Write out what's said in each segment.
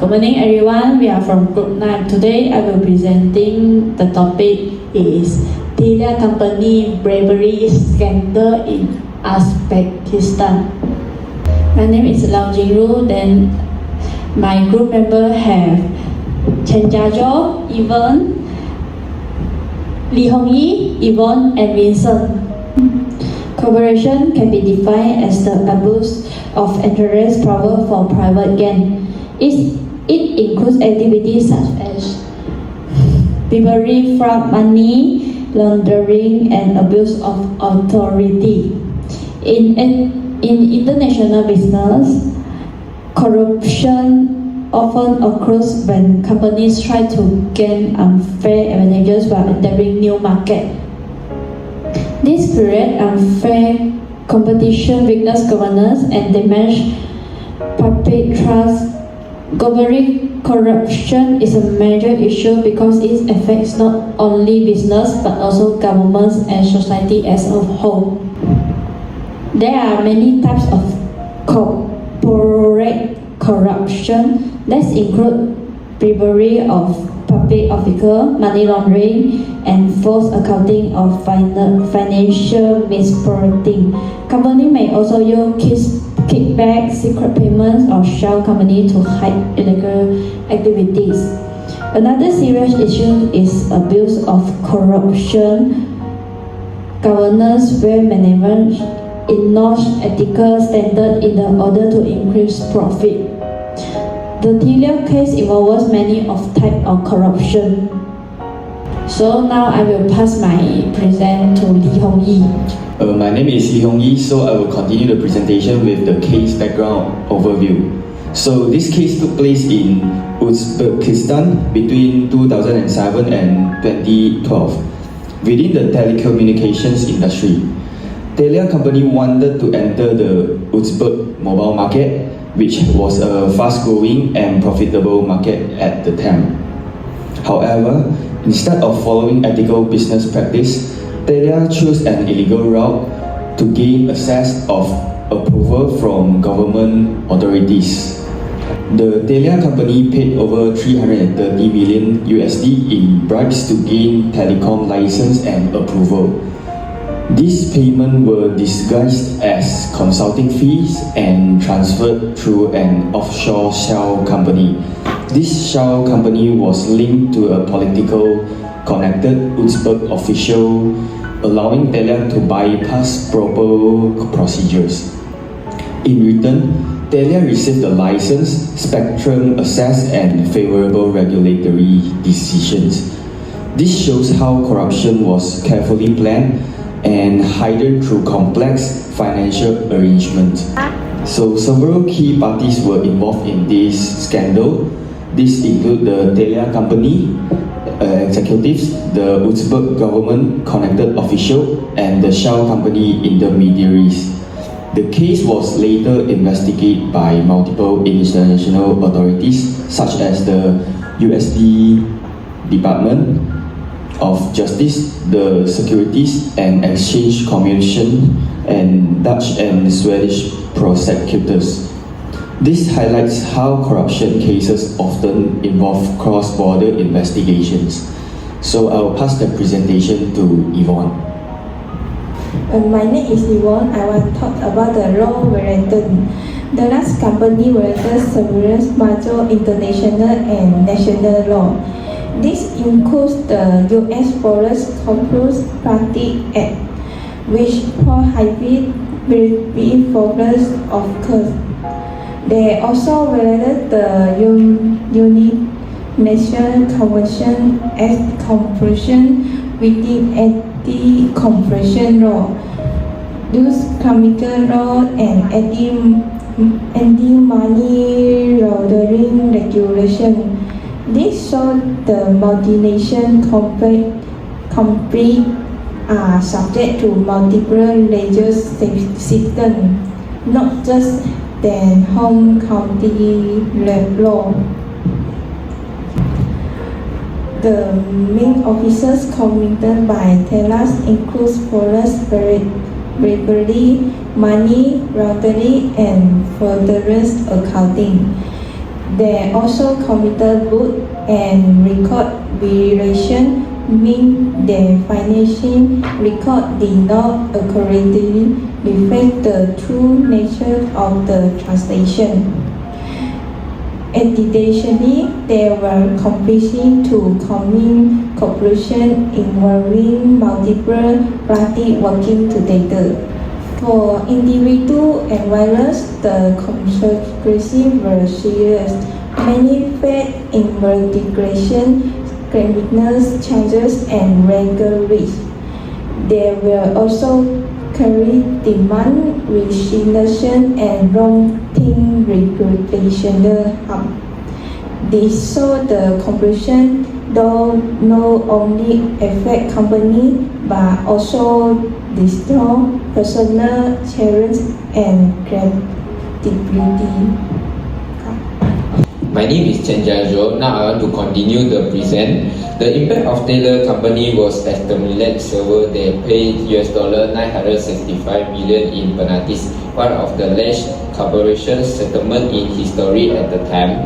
Good morning everyone, we are from Group 9. Today I will presenting the topic is Telia Company Bravery Scandal in Uzbekistan. My name is Lau Jingru, then my group member have Chen Jiajo, Yvonne, Lee Hongyi, Yvonne and Vincent. Cooperation can be defined as the abuse of interest power for private gain. It includes activities such as bribery, fraud, money laundering, and abuse of authority. In international business, corruption often occurs when companies try to gain unfair advantages while entering new markets. This creates unfair competition, weakness governance, and damage public trust. Globally, corruption is a major issue because it affects not only business but also governments and society as a whole. There are many types of corporate corruption that include bribery of public officials, money laundering, and false accounting of financial misreporting. Companies may also use kickback, secret payments, or shell company to hide illegal activities. Another serious issue is abuse of corruption. Governance where management ignores ethical standards in order to increase profit. The Telia case involves many of types of corruption. So now I will pass my present to Lee Hongyi. My name is Lee Hongyi, so I will continue the presentation with the case background overview. So this case took place in Uzbekistan between 2007 and 2012. Within the telecommunications industry, Telia company wanted to enter the Uzbek mobile market, which was a fast-growing and profitable market at the time. However, instead of following ethical business practice, Telia chose an illegal route to gain access of approval from government authorities. The Telia company paid over $330 million in bribes to gain telecom license and approval. These payments were disguised as consulting fees and transferred through an offshore shell company. This shell company was linked to a political connected Uzbek official, allowing Telia to bypass proper procedures. In return, Telia received a license, spectrum access, and favorable regulatory decisions. This shows how corruption was carefully planned and hidden through complex financial arrangements. So several key parties were involved in this scandal. These include the Telia company executives, the Uzbek government connected official, and the shell company intermediaries. The case was later investigated by multiple international authorities such as the USD Department of Justice, the Securities and Exchange Commission, and Dutch and Swedish prosecutors. This highlights how corruption cases often involve cross-border investigations. So I will pass the presentation to Yvonne. My name is Yvonne. I will talk about the law violated. The last company violated several major international and national law. This includes the U.S. Forest Compulsory Practice Act, which prohibits bribery forest of course. They also violated the United Nations Convention as corruption within anti-corruption law, those chemical law, and anti-money laundering regulation. This shows the multinational companies are subject to multiple legal systems, not just their home county law. The main officers committed by Telia include forest bribery, money laundering, and fraudulent accounting. They also computer boot and record violation, mean their financial record did not accurately reflect the true nature of the transaction. Additionally, there were completion to common corporation involving multiple parties working together. For individual and virus, the consequences were serious. Many faced integration, criminal charges, and legal risk. There were also carry demand, resignation, and wrong-thing reputational harm. This saw the conclusion, though not only affect company but also destroy personal challenge and credibility. My name is Chen Jiajo. Now I want to continue the present. The impact of Taylor Company was estimated server they paid $965 million in penalties, one of the largest corporation settlement in history at the time.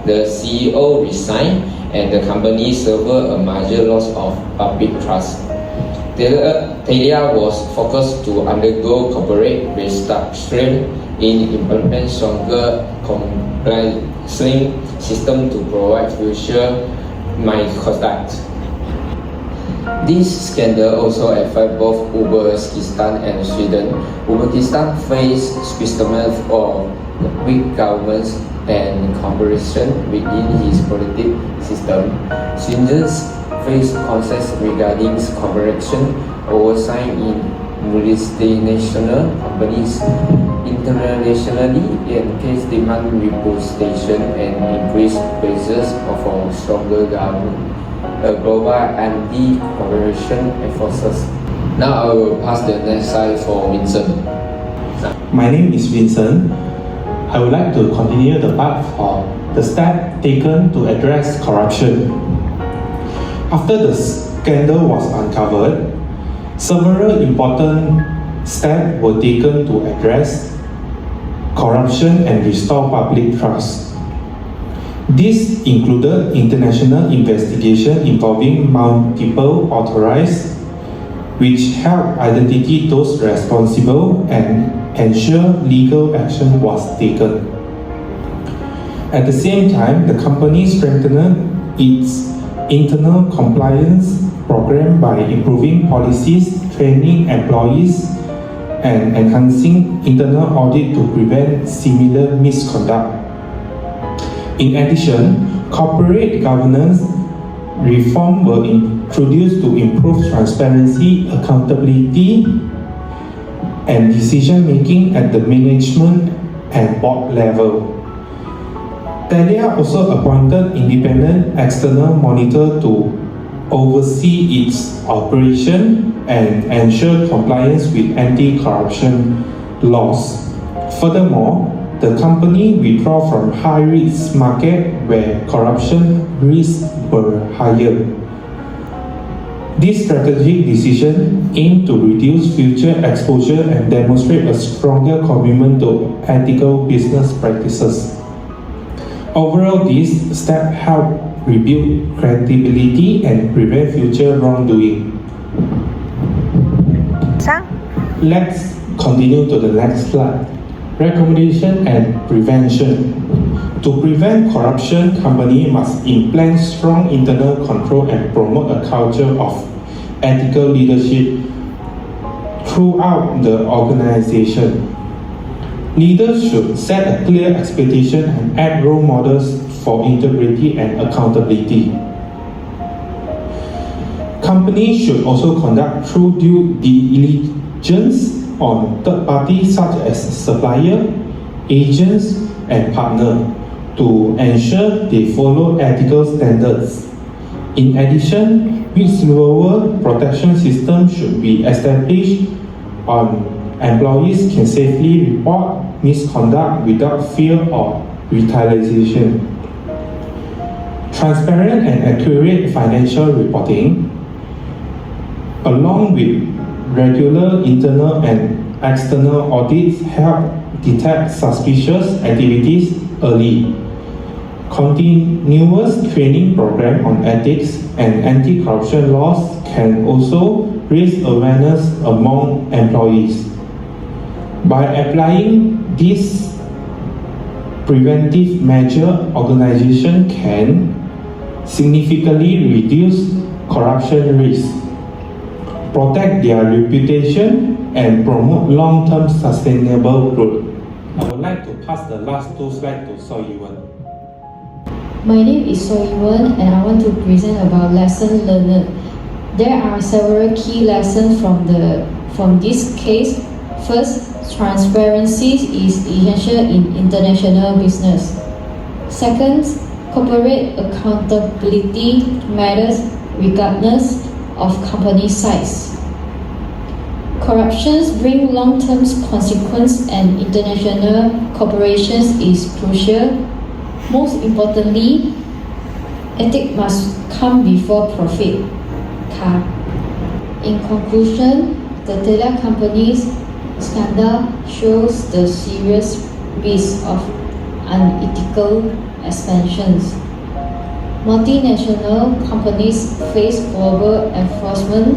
The CEO resigned and the company suffered a major loss of public trust. Taylor was focused to undergo corporate restructuring in implement stronger compliance system to provide future misconduct. This scandal also affected both Uzbekistan and Sweden. Uzbekistan faced systematic or weak governments and cooperation within his political system. Sweden faced concerns regarding cooperation oversight in multinational companies. Internationally, in case demand reputation and increased pressures of a stronger government, a global anti-cooperation efforts. Now I will pass the next slide for Vincent. My name is Vincent. I would like to continue the part of the step taken to address corruption. After the scandal was uncovered, several important steps were taken to address corruption and restore public trust. This included international investigation involving multiple authorities, which helped identify those responsible and ensure legal action was taken. At the same time, the company strengthened its internal compliance program by improving policies, training employees, and enhancing internal audit to prevent similar misconduct. In addition, corporate governance reform were introduced to improve transparency, accountability, and decision-making at the management and board level. Telia also appointed independent external monitor to oversee its operation and ensure compliance with anti-corruption laws. Furthermore, the company withdrew from high-risk market where corruption risks were higher. This strategic decision aimed to reduce future exposure and demonstrate a stronger commitment to ethical business practices. Overall, this step helped rebuild credibility and prevent future wrongdoing. Let's continue to the next slide. Recommendation and prevention. To prevent corruption, company must implement strong internal control and promote a culture of ethical leadership throughout the organization. Leaders should set a clear expectation and act role models for integrity and accountability. Companies should also conduct true due diligence on third parties such as suppliers, agents, and partners to ensure they follow ethical standards. In addition, whistleblower protection systems should be established on employees can safely report misconduct without fear of retaliation. Transparent and accurate financial reporting, along with regular internal and external audits, help detect suspicious activities early. Continuous training program on ethics and anti-corruption laws can also raise awareness among employees. By applying this preventive measure, organization can significantly reduce corruption risk, protect their reputation, and promote long-term sustainable growth. I would like to pass the last two slides to So Yiwen. My name is So Yiwen and I want to present about lesson learned. There are several key lessons from this case. First, transparency is essential in international business. Second, corporate accountability matters regardless of company size. Corruption brings long-term consequences and international cooperation is crucial. Most importantly, ethics must come before profit. In conclusion, the Telia company's scandal shows the serious risk of unethical expansions. Multinational companies face global enforcement,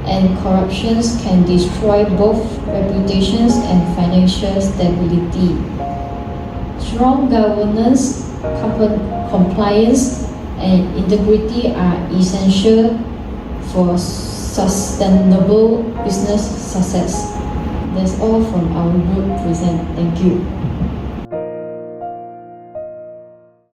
and corruption can destroy both reputations and financial stability. Strong governance, compliance, and integrity are essential for sustainable business success. That's all from our group present. Thank you.